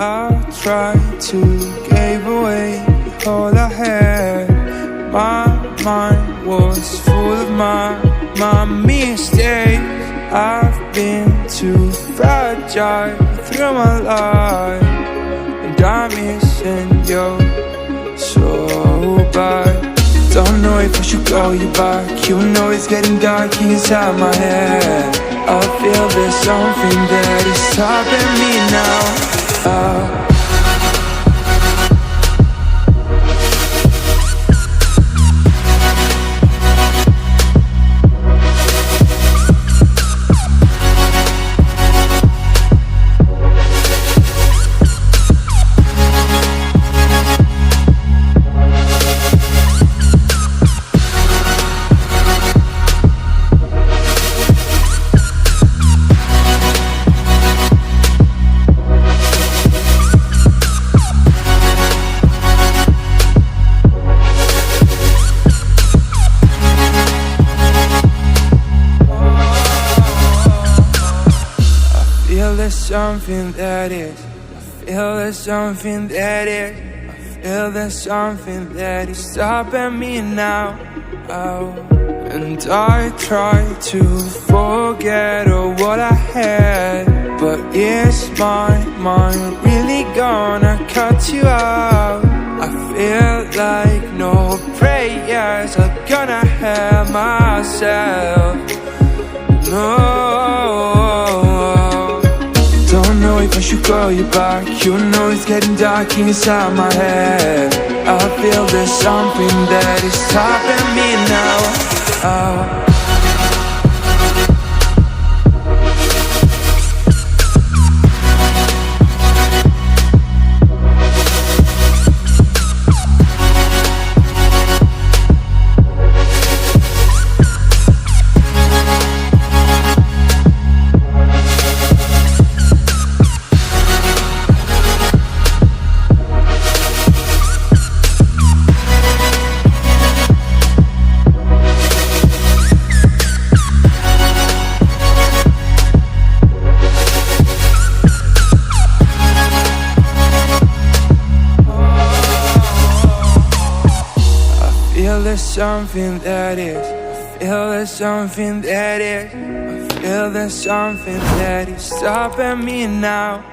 I tried to give away all I had. My mind was full of my mistakes. I've been too fragile through my life, and I'm missing you so bad. Don't know if I should call you back. You know it's getting dark inside my head. I feel there's something that is stopping me now. There's something that is, I feel there's something that is, I feel there's something that is stopping me now. And I try to forget all what I had, but is my mind really gonna cut you out? I feel like no prayers are gonna help myself. No, don't know if I should call you back. You know it's getting dark inside my head. I feel there's something that is stopping me now. There's something that is, I feel there's something that is, I feel there's something that is stopping me now.